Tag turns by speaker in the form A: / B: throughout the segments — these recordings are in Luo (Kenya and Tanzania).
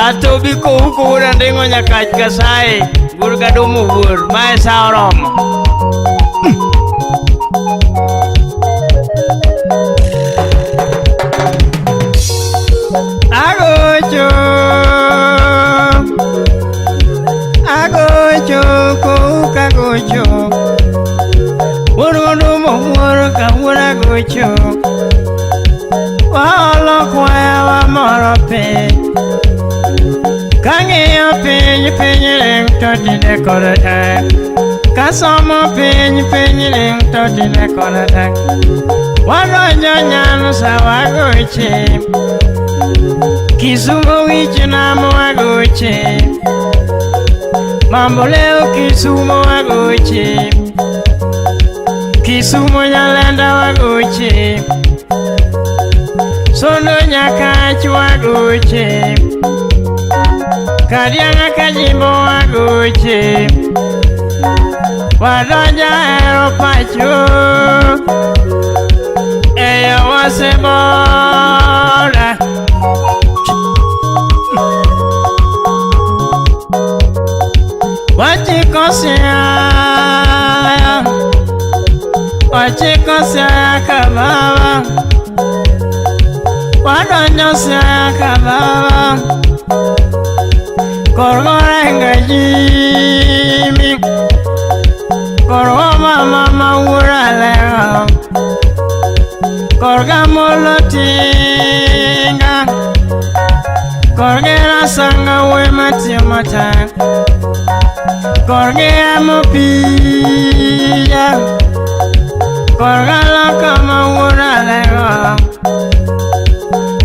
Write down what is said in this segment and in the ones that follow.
A: Ato biko huko ndingo nyakach kasai gurga domo wur mae saurom Agocho kuka gocho Wuru domo wur ka wura gocho Wala kwaya wa morope Kange penye ring toti de korata Kasamo penye ring toti de korata Waro nyanyano sawagoche Kisumo wichinamo wagoche Mambo leo Kisumo wagoche Kisumo nyalenda wagoche Sono nyakachi wagoche Kadianga kajimbo wagoche Wadoja aeropacho Eya wasebora Wachikosea kababa Wadonyosea kababa Korgorenga jimi Korgoma mama uralego Korga molotinga Korgera sanga wematiomata Korgea mopija Korga lokama uralego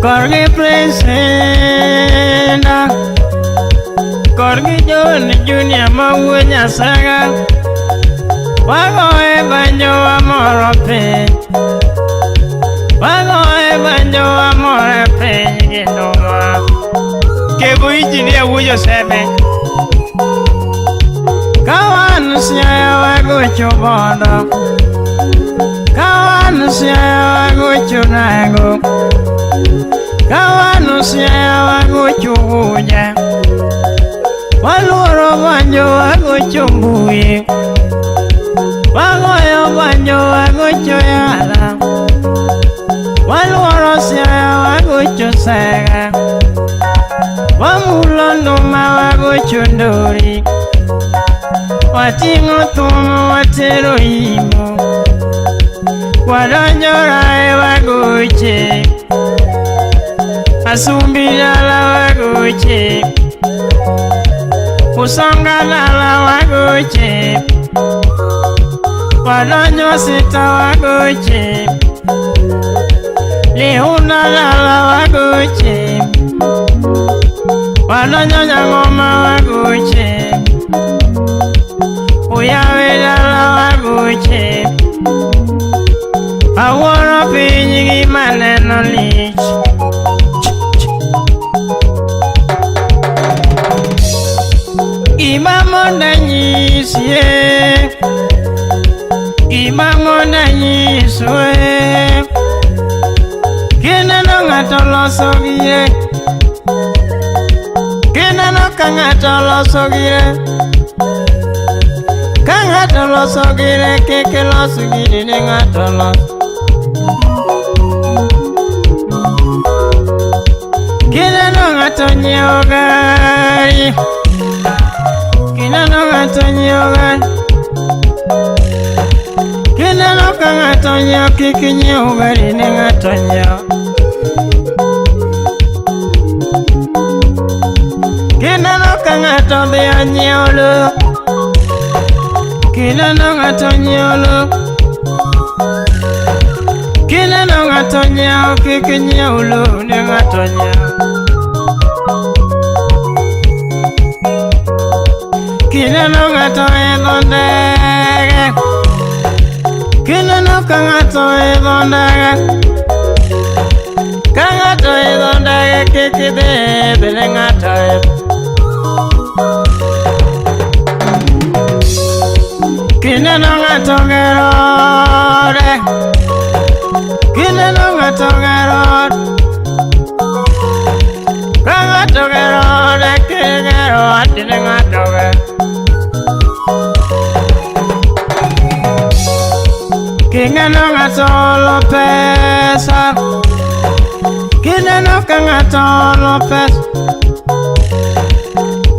A: Korgi presenda Korgi Junior mawunya saga Wagoe banjo wa morope Wagoe banjo wa morope Ginoma Kebu ijinia wujo sebe Kawanu siya wagocho bondo Kawanu siya wagocho nago Kawanu siya wagocho huja Waluoro banjo wagocho mbuye Wagoyo banjo wagocho yala Waluoro siya wagocho saga Wamulondo wagocho ndori Watingo tumo watero imo Wadonjorae wagoche Asumbidala wagoche Usangalala wagoche Wadonjo sita wagoche Lihunalala wagoche Wadonjo nyangoma wagoche Uyawedala wagoche Aworo pinyi maneno lich Imamonda nyisye Imamonda nyiswe Kineno ngato loso giye Kineno ka ngato loso giye Ka ngato loso giye keke loso giye ni ngato loso Kineno ngato nyiewo gari Kineno ngato nyiewo gari Kineno ka ngato nyiewo kiki nyiewo gari ni ngato nyiewo Kineno ka ngato dhiyo nyiewo lo Kineno ngato nyiewo lo Kineno ngato nyiewo kiki nyiewo lo ni ngato nyiewo Kineno ngato idho ndege Kineno ka ngato idho ndege Ka ngato idho ndege kiki dhi ni ngato Kineno ngato gero ode Kineno ngato gero ode Ka ngato gero Kingano ngatolo pesa Kinano kangatolo pesa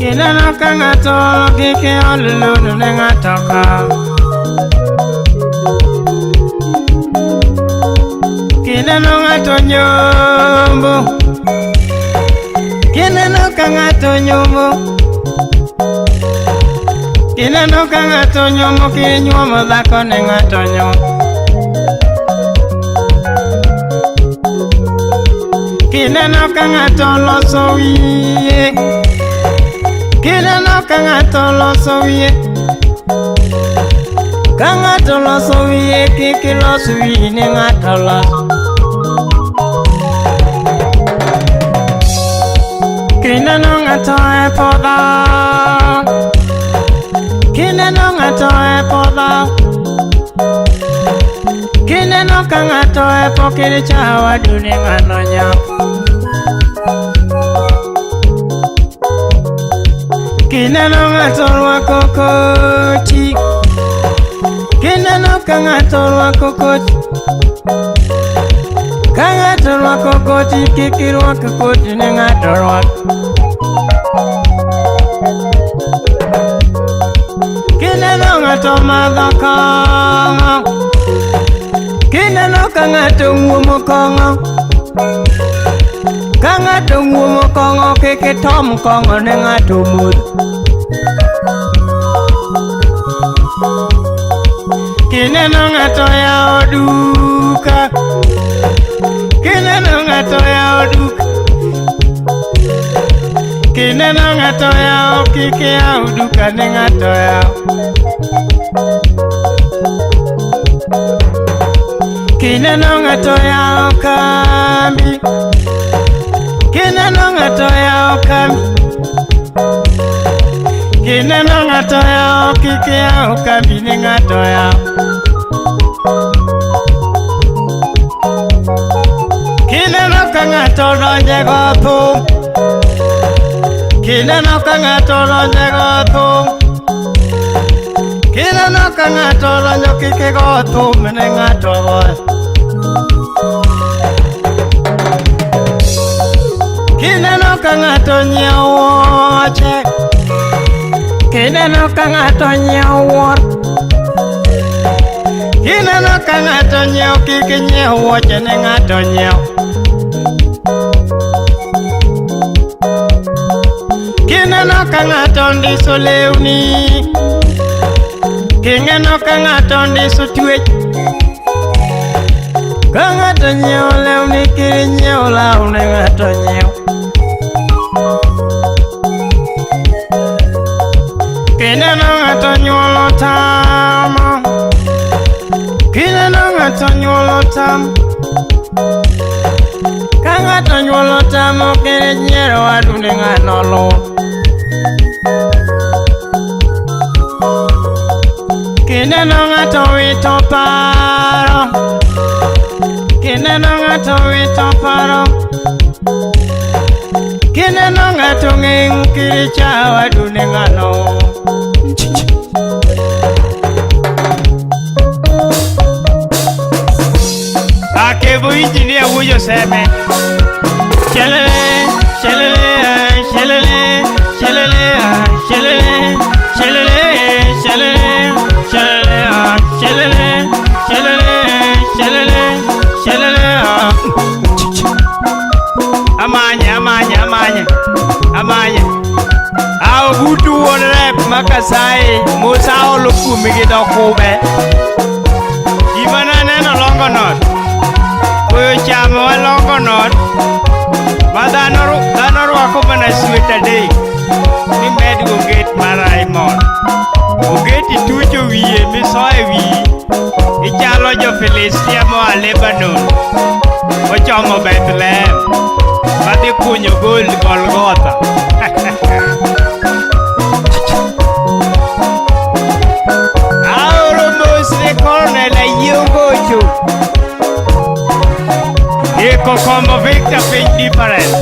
A: Kinano kangatolo kike olulu ngatoka Kinano ngato nyombo Kinano kangato nyombo Kinano kangato nyombo kinyuomo dhako ne ngato nyombo Kinano kangato loso wiye Kinano kangato loso wiye Kangato loso wiye kiki loso wiye ne ngato loso Kinano ngato e poda Kinano ngato e poda Kinano kangato e pokiri chawa duni ngano nyapo Kinano ngato rwako koti Kinano kangato rwako koti Kangato rwako koti kiki rwako koti ni ngato rwako Kinano ngato madho kongo Kinano kangato nguomo kongo Kangato nguomo kongo kiki tom kongo ni ngato mudo Kinano ngato ya oduka Kinano ngato ya oduka Kinano ngato ya okike ya oduka ni ngato ya Kinano ngato ya okambi Kinano ngato ya okambi Kinano ngato ya okike ya okambi ni ngato ya Kinano kangato donje gothum Kinano kangato donje gothum Kinano kangato donjo kike gothum ni ngato goth Kinano kangato nyiewo wuoche Kinano kangato nyiewo wuor Kinano kangato nyiewo kike nyiewo wuoche ni ngato nyiewo Kinano kangato ndiso lewni Kinano kangato ndiso twech Kangato nyiewo lewni kiri nyiewo law ni ngato nyiewo Kinano ngato nyuolo tamo Kinano ngato nyuolo tamo Kangato nyuolo tamo kiri nyiero wadu ni ngano lo Kinano ngato wito paro Kinano ngato wito paro Kinano ngato ng'eng kiri chawa duni ngano Akebu injinia wujo seme Shelele, shelele, shelele, shelele, shelele, shelele, shelele, shelele, shelele, shelele, shelele, Amanya Ao gutu won rep makasai Musa oluku migido kube Imana neno longo not Kuyo chamo wa longo not Madhano wako mana sweta day Mi med uget maraimon Uget itucho wiye misoe wiye Ichalo jo Filistia moa Lebanon Ochomo Bethlehem Mati kunyo gold Golgotha Auro mosre corner la yungocho Eko combo Victor page difference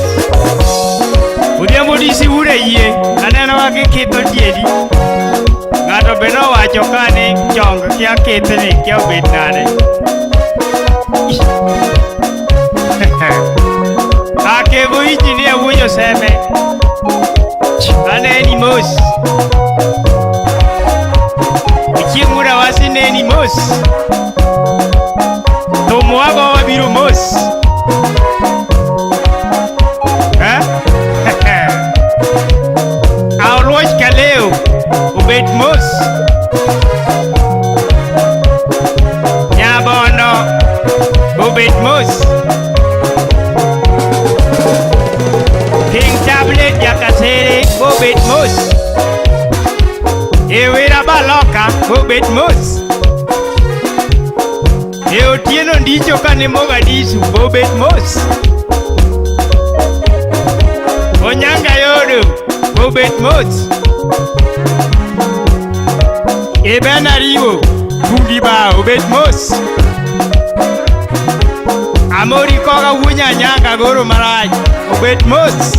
A: Udiamo disi ure ye Anena wake kito diedi Ng'ato be nowacho ka ni chong kia kethni kia obet nade. Akevo iji ni awuoyo seme. Aneni mos. Chieng' muda wasi neni mos. Tomwago wabiro mos. Aoluoch kaleo obet mos. Nyabondo obet mos. King tablet jakasere obet mos. Ewera baloka obet mos. Otieno ndicho kane Mogadishu obet mos. Onyanga yodo obet mos. Ebenariwo Fungiba obet mos. Amori koga wunya nyanga goro maraj obet mos.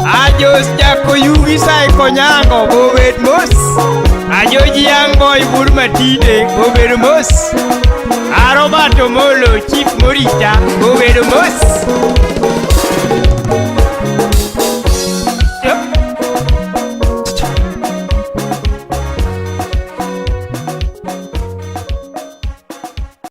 A: Ajos jako yugi sai konyango obet mos. Ajoji young boy Burma Tide obet mos. Arobato Molo Chief Morita obet mos.